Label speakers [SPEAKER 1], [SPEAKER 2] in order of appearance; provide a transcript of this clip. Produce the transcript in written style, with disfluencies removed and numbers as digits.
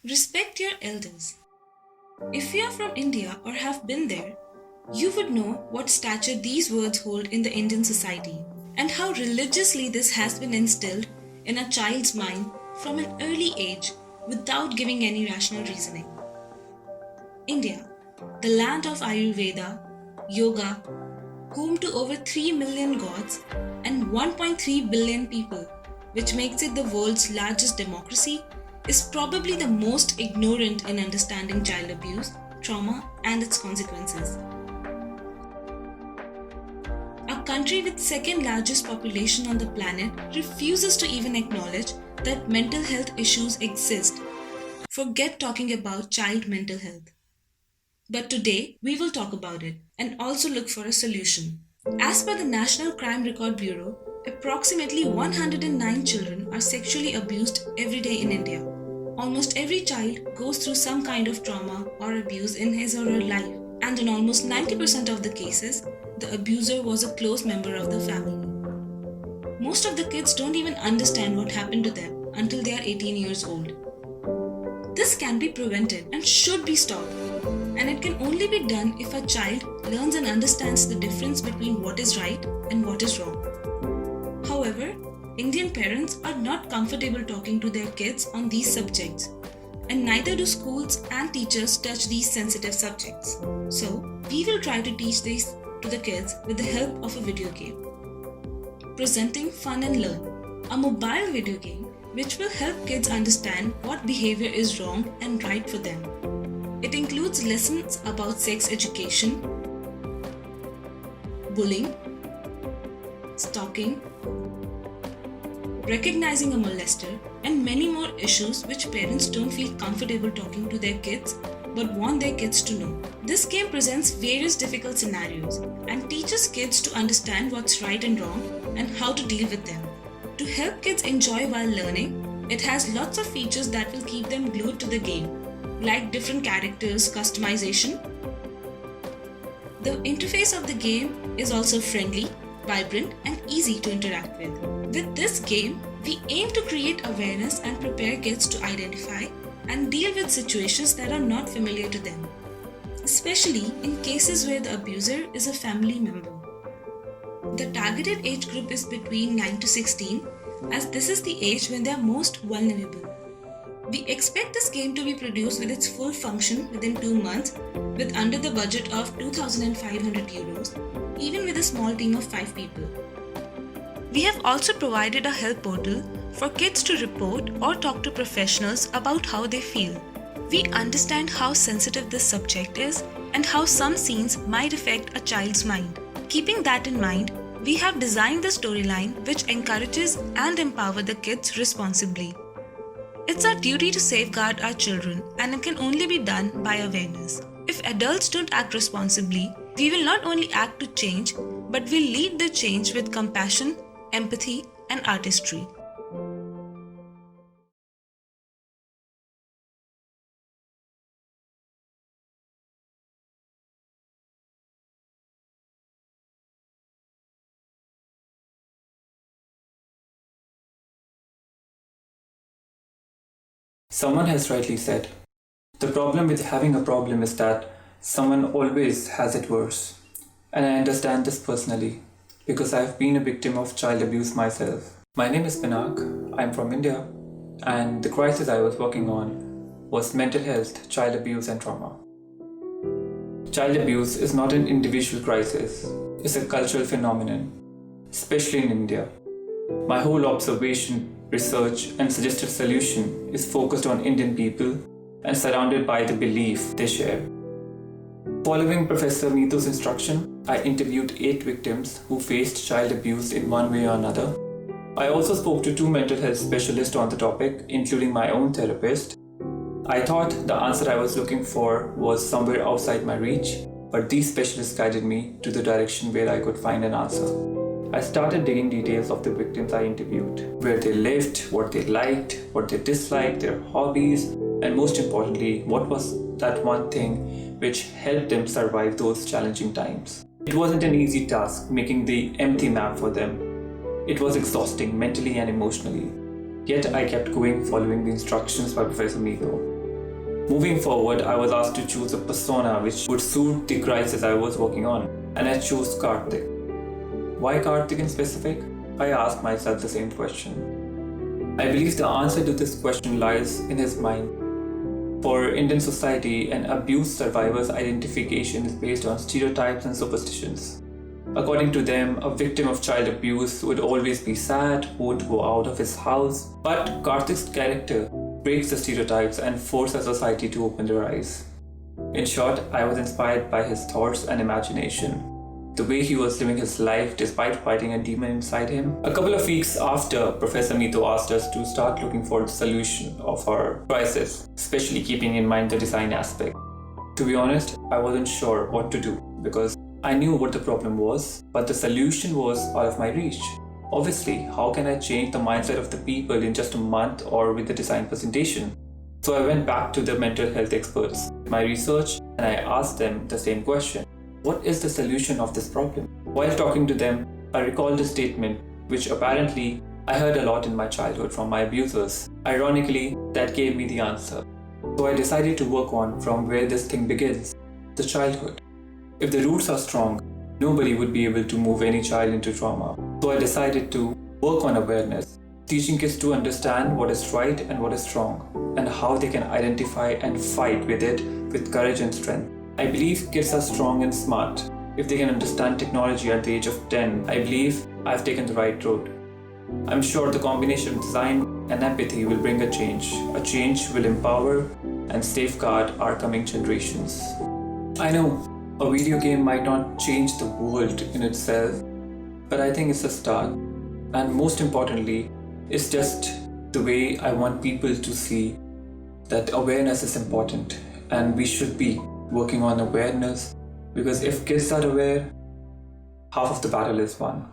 [SPEAKER 1] Respect your elders. If you are from India or have been there, you would know what stature these words hold in the Indian society and how religiously this has been instilled in a child's mind from an early age without giving any rational reasoning. India, the land of Ayurveda, yoga, home to over 3 million gods and 1.3 billion people, which makes it the world's largest democracy, is probably the most ignorant in understanding child abuse, trauma, and its consequences. A country with second largest population on the planet refuses to even acknowledge that mental health issues exist. Forget talking about child mental health. But today, we will talk about it and also look for a solution. As per the National Crime Record Bureau, approximately 109 children are sexually abused every day in India. Almost every child goes through some kind of trauma or abuse in his or her life, and in almost 90% of the cases, the abuser was a close member of the family. Most of the kids don't even understand what happened to them until they are 18 years old. This can be prevented and should be stopped, and it can only be done if a child learns and understands the difference between what is right and what is wrong. However, Indian parents are not comfortable talking to their kids on these subjects, and neither do schools and teachers touch these sensitive subjects. So, we will try to teach these to the kids with the help of a video game. Presenting Fun and Learn, a mobile video game which will help kids understand what behavior is wrong and right for them. It includes lessons about sex education, bullying, stalking, recognizing a molester, and many more issues which parents don't feel comfortable talking to their kids but want their kids to know. This game presents various difficult scenarios and teaches kids to understand what's right and wrong and how to deal with them. To help kids enjoy while learning, it has lots of features that will keep them glued to the game, like different characters, customization. The interface of the game is also friendly, vibrant, and easy to interact with. With this game, we aim to create awareness and prepare kids to identify and deal with situations that are not familiar to them, especially in cases where the abuser is a family member. The targeted age group is between 9 to 16, as this is the age when they are most vulnerable. We expect this game to be produced with its full function within 2 months, with under the budget of 2,500 euros, even with a small team of 5 people. We have also provided a help portal for kids to report or talk to professionals about how they feel. We understand how sensitive this subject is and how some scenes might affect a child's mind. Keeping that in mind, we have designed the storyline which encourages and empowers the kids responsibly. It's our duty to safeguard our children, and it can only be done by awareness. If adults don't act responsibly, we will not only act to change, but will lead the change with compassion, empathy, and artistry.
[SPEAKER 2] Someone has rightly said, the problem with having a problem is that someone always has it worse. And I understand this personally because I've been a victim of child abuse myself. My name is Pinaak, I'm from India, and the crisis I was working on was mental health, child abuse, and trauma. Child abuse is not an individual crisis, it's a cultural phenomenon, especially in India. My whole observation, research, and suggested solution is focused on Indian people and surrounded by the belief they share. Following Professor Meeto's instruction, I interviewed 8 victims who faced child abuse in one way or another. I also spoke to 2 mental health specialists on the topic, including my own therapist. I thought the answer I was looking for was somewhere outside my reach, but these specialists guided me to the direction where I could find an answer. I started digging details of the victims I interviewed, where they lived, what they liked, what they disliked, their hobbies, and most importantly, what was that one thing which helped them survive those challenging times. It wasn't an easy task making the empty map for them. It was exhausting mentally and emotionally. Yet I kept going following the instructions by Professor Meeto. Moving forward, I was asked to choose a persona which would suit the crisis I was working on, and I chose Karthik. Why Karthik in specific? I asked myself the same question. I believe the answer to this question lies in his mind. For Indian society, an abuse survivor's identification is based on stereotypes and superstitions. According to them, a victim of child abuse would always be sad, won't go out of his house. But Karthik's character breaks the stereotypes and forces society to open their eyes. In short, I was inspired by his thoughts and imagination, the way he was living his life despite fighting a demon inside him. A couple of weeks after, Professor Mito asked us to start looking for the solution of our crisis, especially keeping in mind the design aspect. To be honest, I wasn't sure what to do because I knew what the problem was, but the solution was out of my reach. Obviously, how can I change the mindset of the people in just a month or with the design presentation? So I went back to the mental health experts, my research, and I asked them the same question. What is the solution of this problem? While talking to them, I recalled a statement which apparently I heard a lot in my childhood from my abusers. Ironically, that gave me the answer. So I decided to work on from where this thing begins, the childhood. If the roots are strong, nobody would be able to move any child into trauma. So I decided to work on awareness, teaching kids to understand what is right and what is wrong, and how they can identify and fight with it with courage and strength. I believe kids are strong and smart. If they can understand technology at the age of 10, I believe I've taken the right road. I'm sure the combination of design and empathy will bring a change. A change will empower and safeguard our coming generations. I know a video game might not change the world in itself, but I think it's a start. And most importantly, it's just the way I want people to see that awareness is important and we should be working on awareness, because if kids are aware, half of the battle is won.